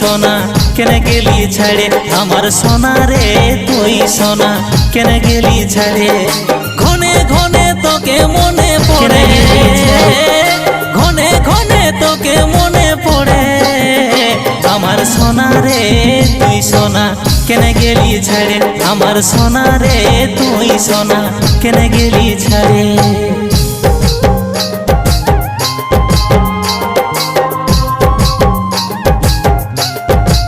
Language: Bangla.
সোনা কেন গেলি ছাড়ে আমার সোনা রে তুই সোনা কেন গেলি ছাড়ে ঘনে ঘনে তোকে মনে পড়ে ঘনে ঘনে তোকে মনে পড়ে আমার সোনা রে তুই সোনা কেন গেলি ছাড়ে আমার সোনা রে তুই সোনা কেন গেলি ছাড়ে।